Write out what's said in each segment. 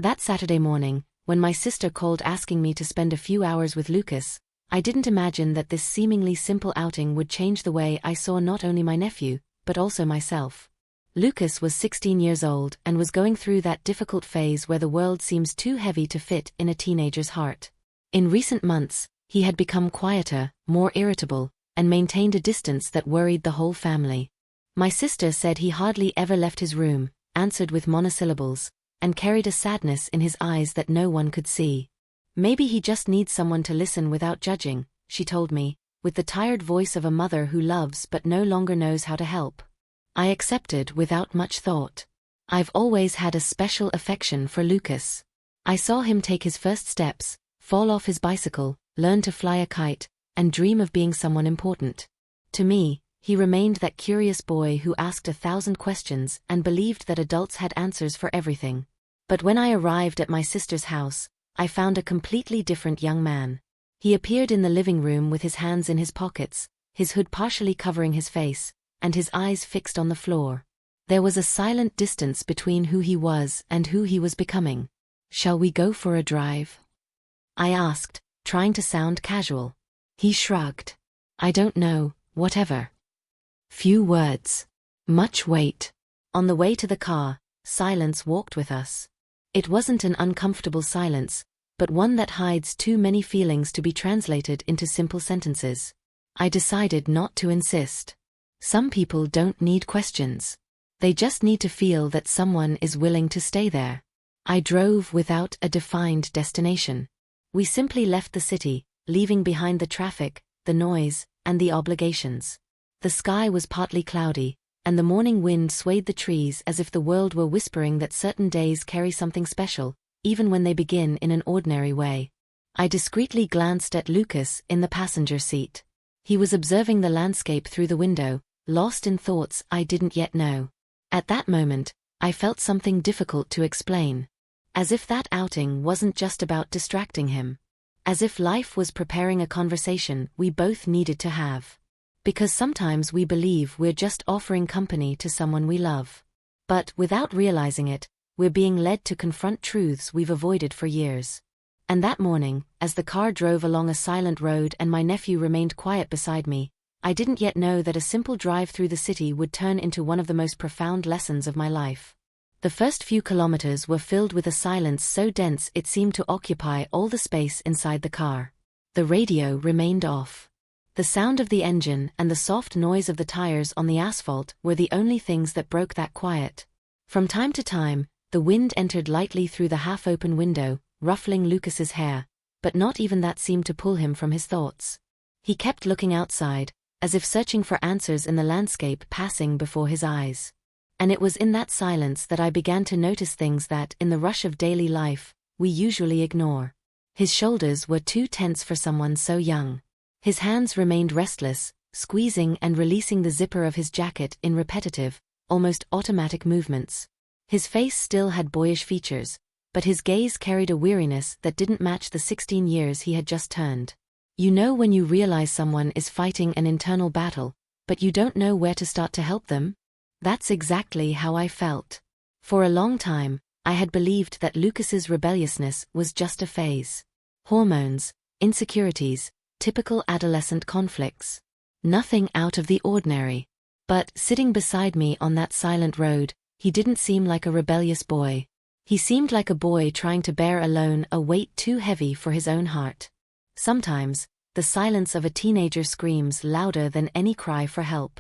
That Saturday morning, when my sister called asking me to spend a few hours with Lucas, I didn't imagine that this seemingly simple outing would change the way I saw not only my nephew, but also myself. Lucas was 16 years old and was going through that difficult phase where the world seems too heavy to fit in a teenager's heart. In recent months, he had become quieter, more irritable, and maintained a distance that worried the whole family. My sister said he hardly ever left his room, answered with monosyllables, and carried a sadness in his eyes that no one could see. Maybe he just needs someone to listen without judging, she told me, with the tired voice of a mother who loves but no longer knows how to help. I accepted without much thought. I've always had a special affection for Lucas. I saw him take his first steps, fall off his bicycle, learn to fly a kite, and dream of being someone important. To me, he remained that curious boy who asked 1,000 questions and believed that adults had answers for everything. But when I arrived at my sister's house, I found a completely different young man. He appeared in the living room with his hands in his pockets, his hood partially covering his face, and his eyes fixed on the floor. There was a silent distance between who he was and who he was becoming. "Shall we go for a drive?" I asked, trying to sound casual. He shrugged. "I don't know, whatever." Few words. Much weight. On the way to the car, silence walked with us. It wasn't an uncomfortable silence, but one that hides too many feelings to be translated into simple sentences. I decided not to insist. Some people don't need questions. They just need to feel that someone is willing to stay there. I drove without a defined destination. We simply left the city, leaving behind the traffic, the noise, and the obligations. The sky was partly cloudy, and the morning wind swayed the trees as if the world were whispering that certain days carry something special, even when they begin in an ordinary way. I discreetly glanced at Lucas in the passenger seat. He was observing the landscape through the window, lost in thoughts I didn't yet know. At that moment, I felt something difficult to explain. As if that outing wasn't just about distracting him. As if life was preparing a conversation we both needed to have. Because sometimes we believe we're just offering company to someone we love. But, without realizing it, we're being led to confront truths we've avoided for years. And that morning, as the car drove along a silent road and my nephew remained quiet beside me, I didn't yet know that a simple drive through the city would turn into one of the most profound lessons of my life. The first few kilometers were filled with a silence so dense it seemed to occupy all the space inside the car. The radio remained off. The sound of the engine and the soft noise of the tires on the asphalt were the only things that broke that quiet. From time to time, the wind entered lightly through the half-open window, ruffling Lucas's hair, but not even that seemed to pull him from his thoughts. He kept looking outside, as if searching for answers in the landscape passing before his eyes. And it was in that silence that I began to notice things that, in the rush of daily life, we usually ignore. His shoulders were too tense for someone so young. His hands remained restless, squeezing and releasing the zipper of his jacket in repetitive, almost automatic movements. His face still had boyish features, but his gaze carried a weariness that didn't match the 16 years he had just turned. You know when you realize someone is fighting an internal battle, but you don't know where to start to help them? That's exactly how I felt. For a long time, I had believed that Lucas's rebelliousness was just a phase. Hormones, insecurities, typical adolescent conflicts. Nothing out of the ordinary. But, sitting beside me on that silent road, he didn't seem like a rebellious boy. He seemed like a boy trying to bear alone a weight too heavy for his own heart. Sometimes, the silence of a teenager screams louder than any cry for help.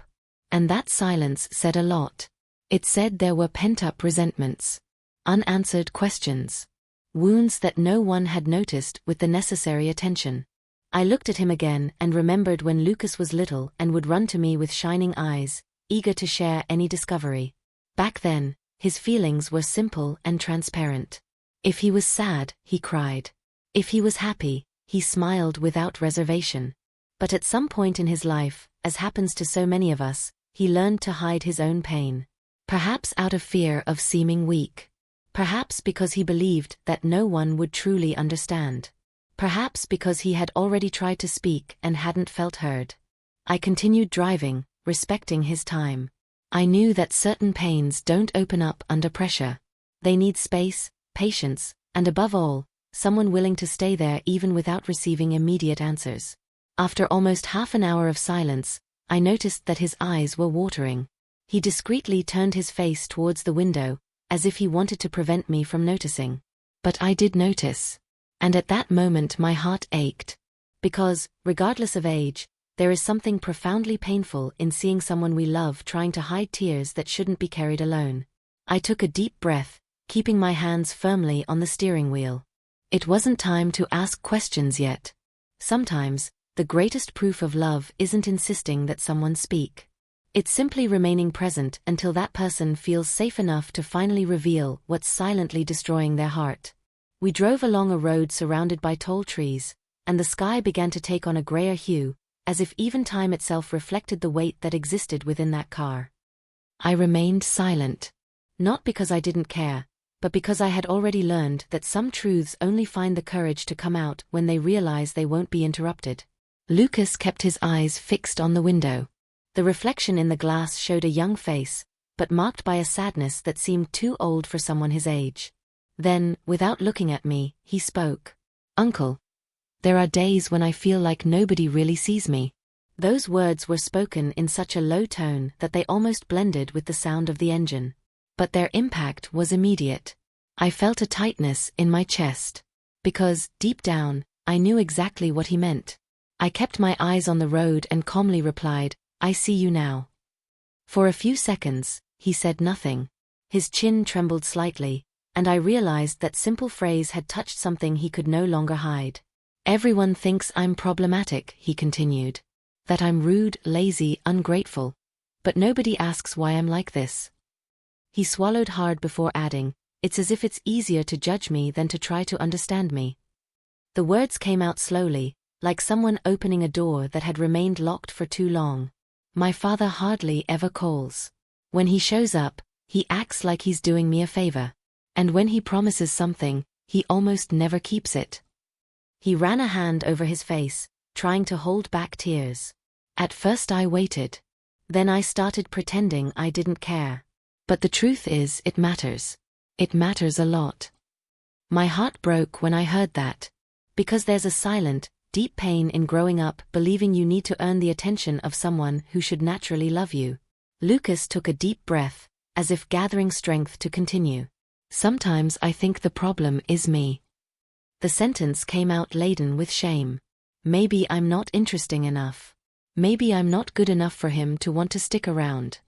And that silence said a lot. It said there were pent-up resentments. Unanswered questions. Wounds that no one had noticed with the necessary attention. I looked at him again and remembered when Lucas was little and would run to me with shining eyes, eager to share any discovery. Back then, his feelings were simple and transparent. If he was sad, he cried. If he was happy, he smiled without reservation. But at some point in his life, as happens to so many of us, he learned to hide his own pain. Perhaps out of fear of seeming weak. Perhaps because he believed that no one would truly understand. Perhaps because he had already tried to speak and hadn't felt heard. I continued driving, respecting his time. I knew that certain pains don't open up under pressure. They need space, patience, and above all, someone willing to stay there even without receiving immediate answers. After almost half an hour of silence, I noticed that his eyes were watering. He discreetly turned his face towards the window, as if he wanted to prevent me from noticing. But I did notice. And at that moment my heart ached. Because, regardless of age, there is something profoundly painful in seeing someone we love trying to hide tears that shouldn't be carried alone. I took a deep breath, keeping my hands firmly on the steering wheel. It wasn't time to ask questions yet. Sometimes, the greatest proof of love isn't insisting that someone speak. It's simply remaining present until that person feels safe enough to finally reveal what's silently destroying their heart. We drove along a road surrounded by tall trees, and the sky began to take on a grayer hue, as if even time itself reflected the weight that existed within that car. I remained silent. Not because I didn't care, but because I had already learned that some truths only find the courage to come out when they realize they won't be interrupted. Lucas kept his eyes fixed on the window. The reflection in the glass showed a young face, but marked by a sadness that seemed too old for someone his age. Then, without looking at me, he spoke. "Uncle, there are days when I feel like nobody really sees me." Those words were spoken in such a low tone that they almost blended with the sound of the engine. But their impact was immediate. I felt a tightness in my chest. Because, deep down, I knew exactly what he meant. I kept my eyes on the road and calmly replied, "I see you now." For a few seconds, he said nothing. His chin trembled slightly, and I realized that simple phrase had touched something he could no longer hide. "Everyone thinks I'm problematic," he continued. "That I'm rude, lazy, ungrateful. But nobody asks why I'm like this." He swallowed hard before adding, "It's as if it's easier to judge me than to try to understand me." The words came out slowly, like someone opening a door that had remained locked for too long. My father hardly ever calls. When he shows up, he acts like he's doing me a favor. And when he promises something, he almost never keeps it. He ran a hand over his face, trying to hold back tears. At first I waited. Then I started pretending I didn't care. But the truth is, it matters. It matters a lot. My heart broke when I heard that. Because there's a silent, deep pain in growing up believing you need to earn the attention of someone who should naturally love you. Lucas took a deep breath, as if gathering strength to continue. "Sometimes I think the problem is me." The sentence came out laden with shame. Maybe I'm not interesting enough. Maybe I'm not good enough for him to want to stick around.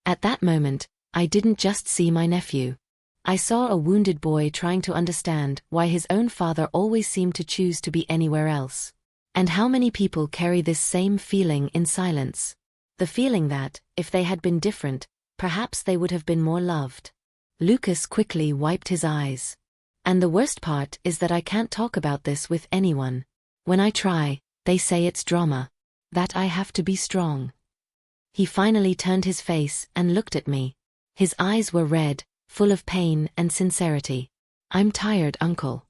At that moment, I didn't just see my nephew. I saw a wounded boy trying to understand why his own father always seemed to choose to be anywhere else. And how many people carry this same feeling in silence? The feeling that, if they had been different, perhaps they would have been more loved. Lucas quickly wiped his eyes. "And the worst part is that I can't talk about this with anyone. When I try, they say it's drama. That I have to be strong." He finally turned his face and looked at me. His eyes were red, full of pain and sincerity. "I'm tired, Uncle."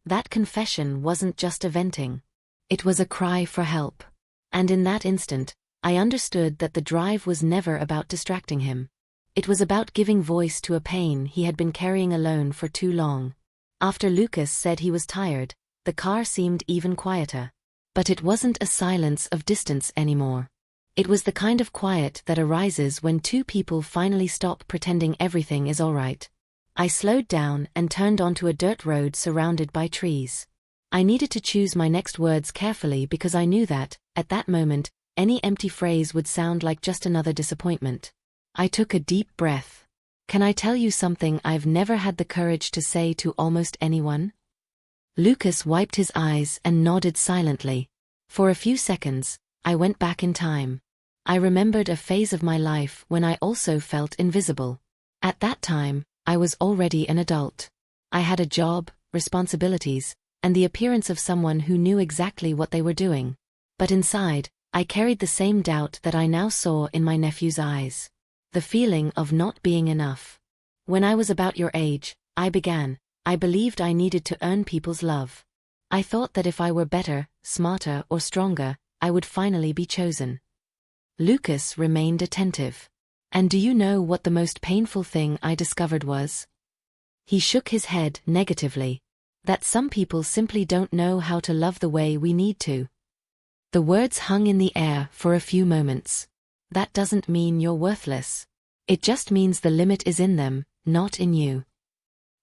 That confession wasn't just a venting. It was a cry for help. And in that instant, I understood that the drive was never about distracting him. It was about giving voice to a pain he had been carrying alone for too long. After Lucas said he was tired, the car seemed even quieter. But it wasn't a silence of distance anymore. It was the kind of quiet that arises when two people finally stop pretending everything is all right. I slowed down and turned onto a dirt road surrounded by trees. I needed to choose my next words carefully because I knew that, at that moment, any empty phrase would sound like just another disappointment. I took a deep breath. "Can I tell you something I've never had the courage to say to almost anyone?" Lucas wiped his eyes and nodded silently. For a few seconds, I went back in time. I remembered a phase of my life when I also felt invisible. At that time, I was already an adult. I had a job, responsibilities, and the appearance of someone who knew exactly what they were doing. But inside, I carried the same doubt that I now saw in my nephew's eyes. The feeling of not being enough. When I was about your age, I believed I needed to earn people's love. I thought that if I were better, smarter, or stronger, I would finally be chosen. Lucas remained attentive. And do you know what the most painful thing I discovered was? He shook his head negatively. That some people simply don't know how to love the way we need to. The words hung in the air for a few moments. That doesn't mean you're worthless. It just means the limit is in them, not in you.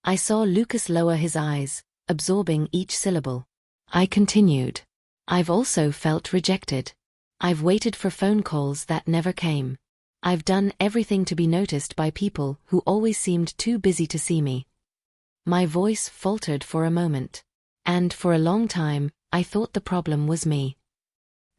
I saw Lucas lower his eyes, absorbing each syllable. I continued. I've also felt rejected. I've waited for phone calls that never came. I've done everything to be noticed by people who always seemed too busy to see me. My voice faltered for a moment. And for a long time, I thought the problem was me.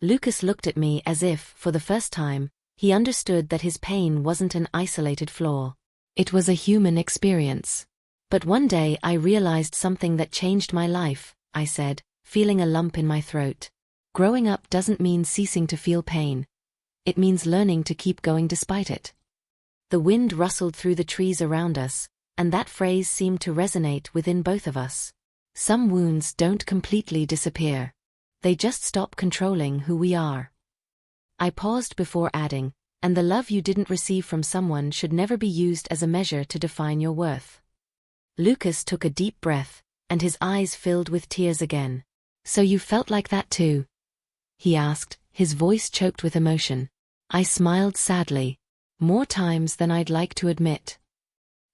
Lucas looked at me as if, for the first time, he understood that his pain wasn't an isolated flaw. It was a human experience. But one day I realized something that changed my life, I said, feeling a lump in my throat. Growing up doesn't mean ceasing to feel pain. It means learning to keep going despite it. The wind rustled through the trees around us, and that phrase seemed to resonate within both of us. Some wounds don't completely disappear. They just stop controlling who we are. I paused before adding, and the love you didn't receive from someone should never be used as a measure to define your worth. Lucas took a deep breath, and his eyes filled with tears again. So you felt like that too? He asked, his voice choked with emotion. I smiled sadly. More times than I'd like to admit.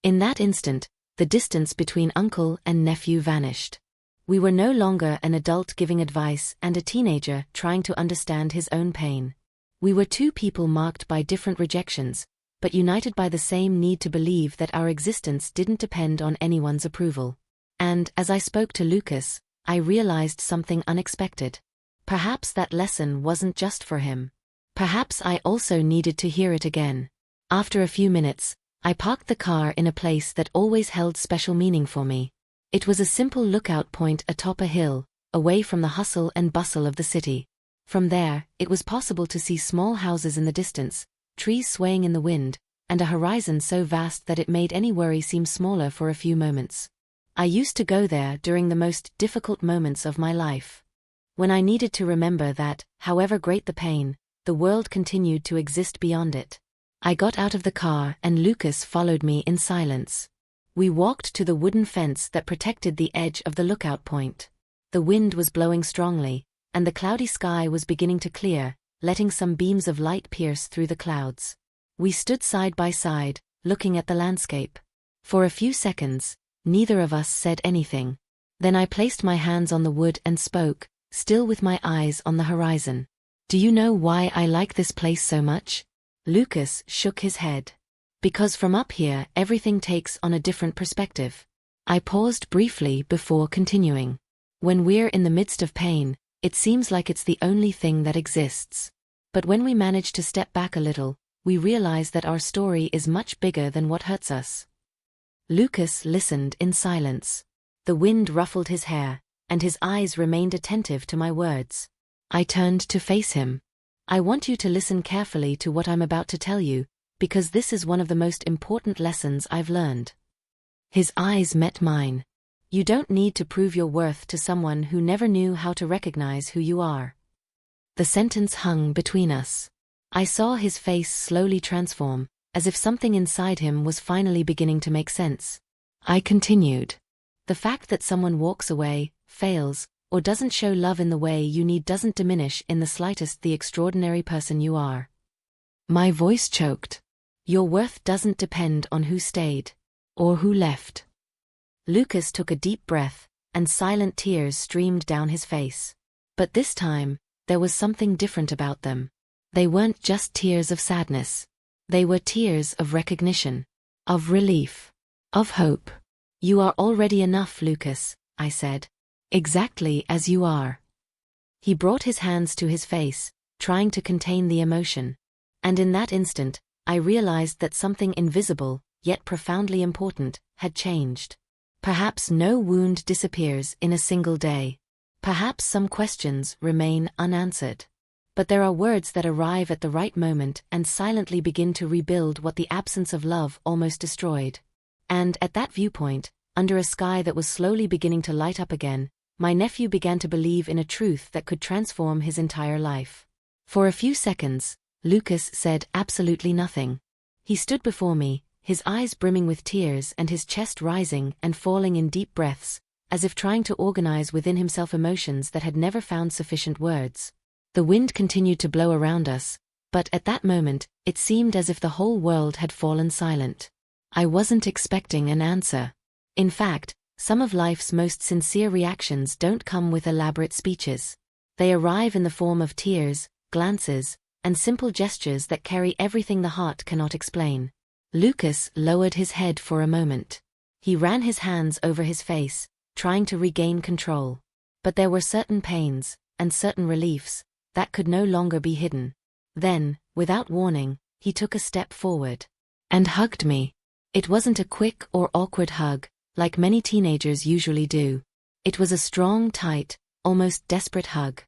In that instant, the distance between uncle and nephew vanished. We were no longer an adult giving advice and a teenager trying to understand his own pain. We were two people marked by different rejections, but united by the same need to believe that our existence didn't depend on anyone's approval. And, as I spoke to Lucas, I realized something unexpected. Perhaps that lesson wasn't just for him. Perhaps I also needed to hear it again. After a few minutes, I parked the car in a place that always held special meaning for me. It was a simple lookout point atop a hill, away from the hustle and bustle of the city. From there, it was possible to see small houses in the distance, trees swaying in the wind, and a horizon so vast that it made any worry seem smaller for a few moments. I used to go there during the most difficult moments of my life. When I needed to remember that, however great the pain, the world continued to exist beyond it. I got out of the car and Lucas followed me in silence. We walked to the wooden fence that protected the edge of the lookout point. The wind was blowing strongly, and the cloudy sky was beginning to clear, letting some beams of light pierce through the clouds. We stood side by side, looking at the landscape. For a few seconds, neither of us said anything. Then I placed my hands on the wood and spoke, still with my eyes on the horizon. Do you know why I like this place so much? Lucas shook his head. Because from up here everything takes on a different perspective. I paused briefly before continuing. When we're in the midst of pain, it seems like it's the only thing that exists. But when we manage to step back a little, we realize that our story is much bigger than what hurts us. Lucas listened in silence. The wind ruffled his hair, and his eyes remained attentive to my words. I turned to face him. I want you to listen carefully to what I'm about to tell you, because this is one of the most important lessons I've learned. His eyes met mine. You don't need to prove your worth to someone who never knew how to recognize who you are. The sentence hung between us. I saw his face slowly transform, as if something inside him was finally beginning to make sense. I continued. The fact that someone walks away, fails, or doesn't show love in the way you need doesn't diminish in the slightest the extraordinary person you are. My voice choked. Your worth doesn't depend on who stayed, or who left. Lucas took a deep breath, and silent tears streamed down his face. But this time, there was something different about them. They weren't just tears of sadness. They were tears of recognition, of relief, of hope. You are already enough, Lucas, I said. Exactly as you are. He brought his hands to his face, trying to contain the emotion. And in that instant, I realized that something invisible, yet profoundly important, had changed. Perhaps no wound disappears in a single day. Perhaps some questions remain unanswered. But there are words that arrive at the right moment and silently begin to rebuild what the absence of love almost destroyed. And at that viewpoint, under a sky that was slowly beginning to light up again, my nephew began to believe in a truth that could transform his entire life. For a few seconds, Lucas said absolutely nothing. He stood before me, his eyes brimming with tears and his chest rising and falling in deep breaths, as if trying to organize within himself emotions that had never found sufficient words. The wind continued to blow around us, but at that moment, it seemed as if the whole world had fallen silent. I wasn't expecting an answer. In fact, some of life's most sincere reactions don't come with elaborate speeches. They arrive in the form of tears, glances, and simple gestures that carry everything the heart cannot explain. Lucas lowered his head for a moment. He ran his hands over his face, trying to regain control. But there were certain pains, and certain reliefs, that could no longer be hidden. Then, without warning, he took a step forward. And hugged me. It wasn't a quick or awkward hug, like many teenagers usually do. It was a strong, tight, almost desperate hug.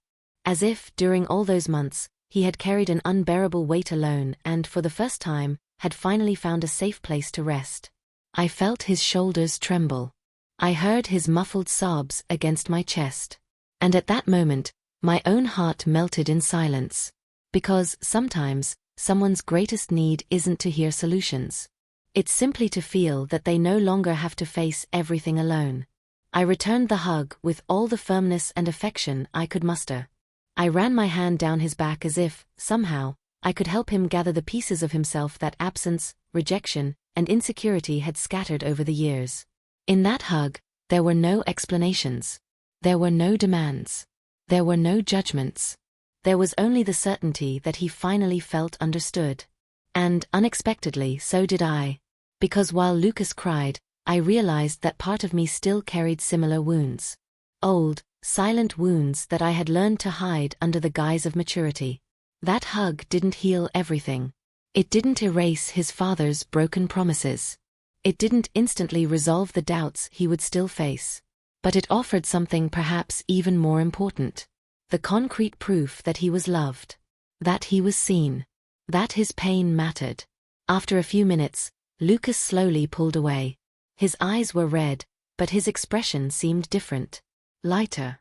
As if, during all those months, he had carried an unbearable weight alone and, for the first time, had finally found a safe place to rest. I felt his shoulders tremble. I heard his muffled sobs against my chest. And at that moment, my own heart melted in silence. Because, sometimes, someone's greatest need isn't to hear solutions. It's simply to feel that they no longer have to face everything alone. I returned the hug with all the firmness and affection I could muster. I ran my hand down his back as if, somehow, I could help him gather the pieces of himself that absence, rejection, and insecurity had scattered over the years. In that hug, there were no explanations. There were no demands. There were no judgments. There was only the certainty that he finally felt understood. And, unexpectedly, so did I. Because while Lucas cried, I realized that part of me still carried similar wounds. Old, silent wounds that I had learned to hide under the guise of maturity. That hug didn't heal everything. It didn't erase his father's broken promises. It didn't instantly resolve the doubts he would still face. But it offered something perhaps even more important. The concrete proof that he was loved. That he was seen. That his pain mattered. After a few minutes, Lucas slowly pulled away. His eyes were red, but his expression seemed different. Lighter.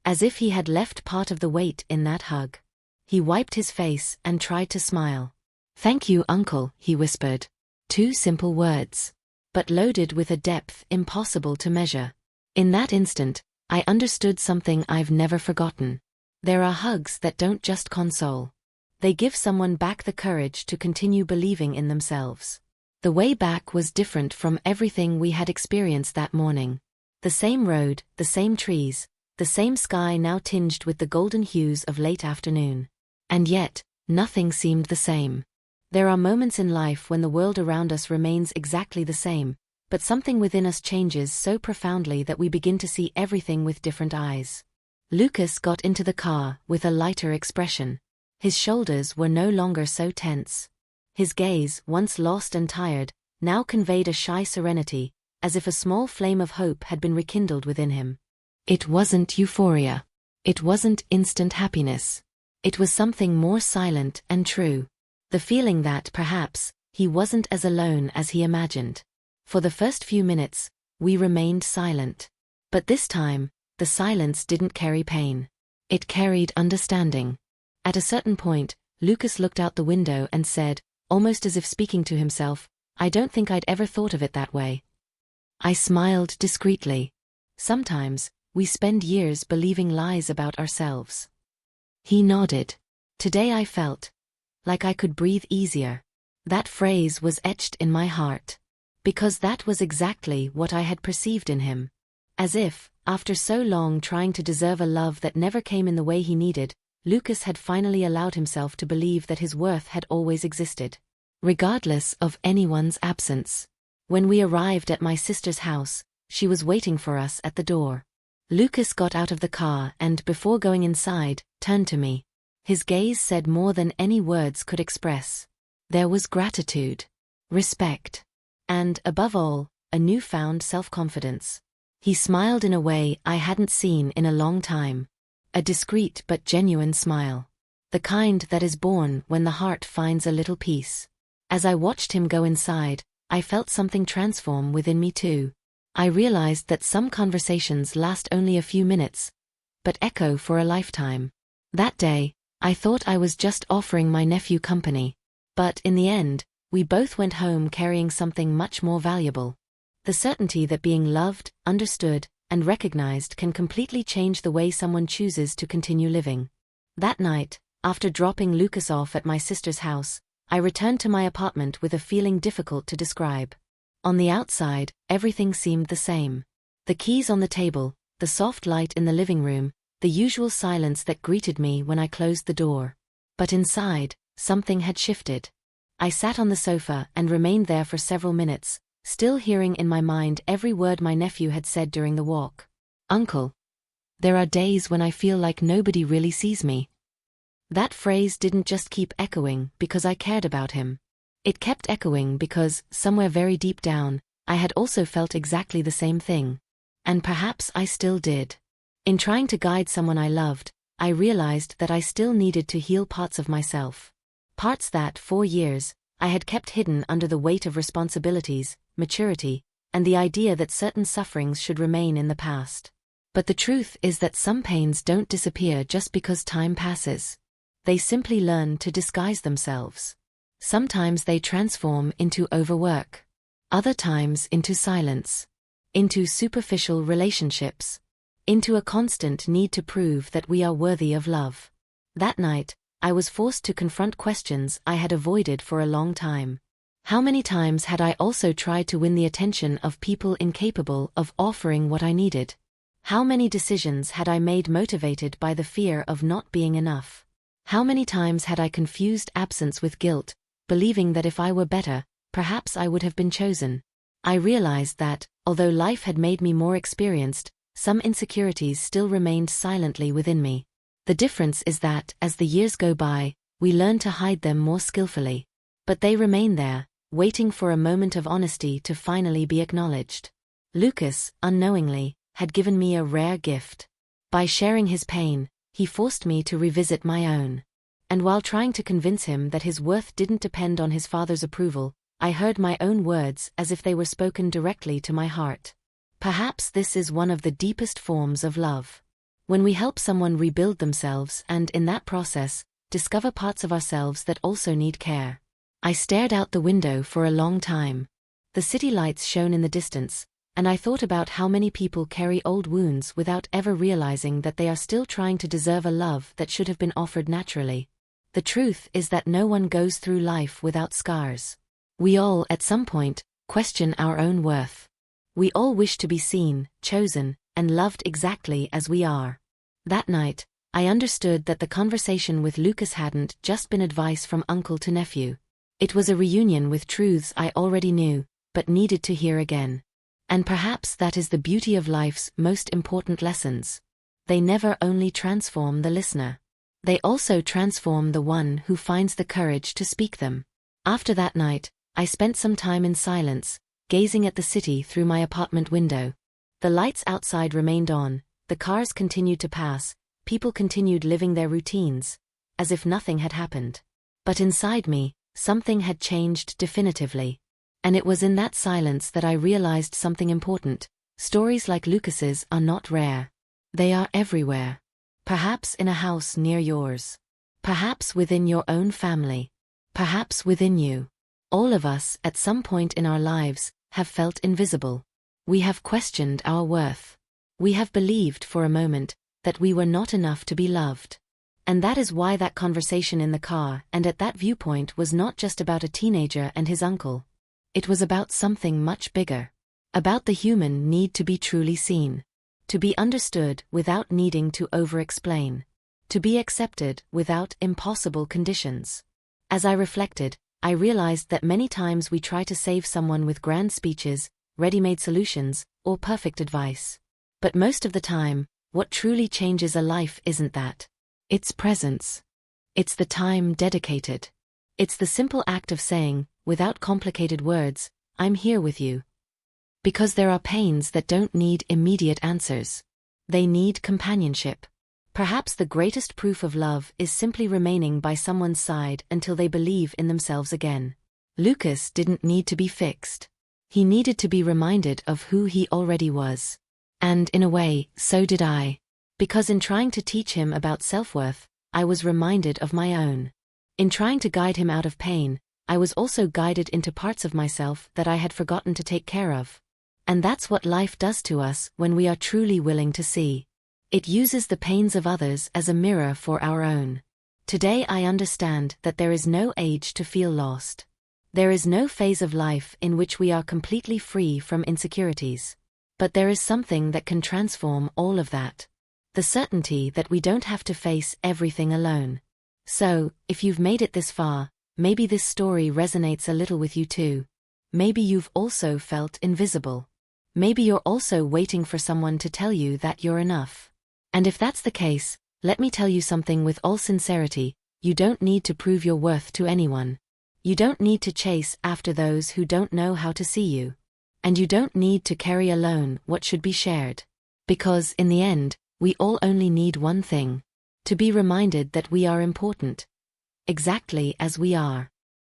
As if he had left part of the weight in that hug. He wiped his face and tried to smile. "Thank you, Uncle," he whispered. 2 simple words. But loaded with a depth impossible to measure. In that instant, I understood something I've never forgotten. There are hugs that don't just console. They give someone back the courage to continue believing in themselves. The way back was different from everything we had experienced that morning. The same road, the same trees, the same sky now tinged with the golden hues of late afternoon. And yet, nothing seemed the same. There are moments in life when the world around us remains exactly the same, but something within us changes so profoundly that we begin to see everything with different eyes. Lucas got into the car with a lighter expression. His shoulders were no longer so tense. His gaze, once lost and tired, now conveyed a shy serenity, as if a small flame of hope had been rekindled within him. It wasn't euphoria. It wasn't instant happiness. It was something more silent and true. The feeling that, perhaps, he wasn't as alone as he imagined. For the first few minutes, we remained silent. But this time, the silence didn't carry pain. It carried understanding. At a certain point, Lucas looked out the window and said, almost as if speaking to himself, "I don't think I'd ever thought of it that way." I smiled discreetly. Sometimes, we spend years believing lies about ourselves. He nodded. Today I felt like I could breathe easier. That phrase was etched in my heart. Because that was exactly what I had perceived in him. As if, after so long trying to deserve a love that never came in the way he needed, Lucas had finally allowed himself to believe that his worth had always existed. Regardless of anyone's absence. When we arrived at my sister's house, she was waiting for us at the door. Lucas got out of the car and, before going inside, turned to me. His gaze said more than any words could express. There was gratitude, respect, and, above all, a newfound self-confidence. He smiled in a way I hadn't seen in a long time. A discreet but genuine smile. The kind that is born when the heart finds a little peace. As I watched him go inside, I felt something transform within me too. I realized that some conversations last only a few minutes, but echo for a lifetime. That day, I thought I was just offering my nephew company. But in the end, We both went home carrying something much more valuable. The certainty that being loved, understood, and recognized can completely change the way someone chooses to continue living. That night, after dropping Lucas off at my sister's house, I returned to my apartment with a feeling difficult to describe. On the outside, everything seemed the same. The keys on the table, the soft light in the living room, the usual silence that greeted me when I closed the door. But inside, something had shifted. I sat on the sofa and remained there for several minutes, still hearing in my mind every word my nephew had said during the walk. "Uncle, there are days when I feel like nobody really sees me." That phrase didn't just keep echoing because I cared about him. It kept echoing because, somewhere very deep down, I had also felt exactly the same thing. And perhaps I still did. In trying to guide someone I loved, I realized that I still needed to heal parts of myself. Parts that, for years, I had kept hidden under the weight of responsibilities, maturity, and the idea that certain sufferings should remain in the past. But the truth is that some pains don't disappear just because time passes. They simply learn to disguise themselves. Sometimes they transform into overwork. Other times into silence. Into superficial relationships. Into a constant need to prove that we are worthy of love. That night, I was forced to confront questions I had avoided for a long time. How many times had I also tried to win the attention of people incapable of offering what I needed? How many decisions had I made motivated by the fear of not being enough? How many times had I confused absence with guilt, believing that if I were better, perhaps I would have been chosen? I realized that, although life had made me more experienced, some insecurities still remained silently within me. The difference is that, as the years go by, we learn to hide them more skillfully. But they remain there, waiting for a moment of honesty to finally be acknowledged. Lucas, unknowingly, had given me a rare gift. By sharing his pain, he forced me to revisit my own. And while trying to convince him that his worth didn't depend on his father's approval, I heard my own words as if they were spoken directly to my heart. Perhaps this is one of the deepest forms of love. When we help someone rebuild themselves and, in that process, discover parts of ourselves that also need care. I stared out the window for a long time. The city lights shone in the distance, and I thought about how many people carry old wounds without ever realizing that they are still trying to deserve a love that should have been offered naturally. The truth is that no one goes through life without scars. We all, at some point, question our own worth. We all wish to be seen, chosen, and loved exactly as we are. That night, I understood that the conversation with Lucas hadn't just been advice from uncle to nephew. It was a reunion with truths I already knew, but needed to hear again. And perhaps that is the beauty of life's most important lessons. They never only transform the listener. They also transform the one who finds the courage to speak them. After that night, I spent some time in silence, gazing at the city through my apartment window. The lights outside remained on, the cars continued to pass, people continued living their routines, as if nothing had happened. But inside me, something had changed definitively. And it was in that silence that I realized something important. Stories like Lucas's are not rare. They are everywhere. Perhaps in a house near yours. Perhaps within your own family. Perhaps within you. All of us, at some point in our lives, have felt invisible. We have questioned our worth. We have believed for a moment that we were not enough to be loved. And that is why that conversation in the car and at that viewpoint was not just about a teenager and his uncle. It was about something much bigger. About the human need to be truly seen. To be understood without needing to over-explain. To be accepted without impossible conditions. As I reflected, I realized that many times we try to save someone with grand speeches, ready-made solutions, or perfect advice. But most of the time, what truly changes a life isn't that. It's presence. It's the time dedicated. It's the simple act of saying, without complicated words, "I'm here with you." Because there are pains that don't need immediate answers. They need companionship. Perhaps the greatest proof of love is simply remaining by someone's side until they believe in themselves again. Lucas didn't need to be fixed. He needed to be reminded of who he already was. And, in a way, so did I. Because in trying to teach him about self-worth, I was reminded of my own. In trying to guide him out of pain, I was also guided into parts of myself that I had forgotten to take care of. And that's what life does to us when we are truly willing to see. It uses the pains of others as a mirror for our own. Today I understand that there is no age to feel lost. There is no phase of life in which we are completely free from insecurities. But there is something that can transform all of that. The certainty that we don't have to face everything alone. So, if you've made it this far, maybe this story resonates a little with you too. Maybe you've also felt invisible. Maybe you're also waiting for someone to tell you that you're enough. And if that's the case, let me tell you something with all sincerity: you don't need to prove your worth to anyone. You don't need to chase after those who don't know how to see you. And you don't need to carry alone what should be shared. Because, in the end, we all only need one thing: to be reminded that we are important. Exactly as we are.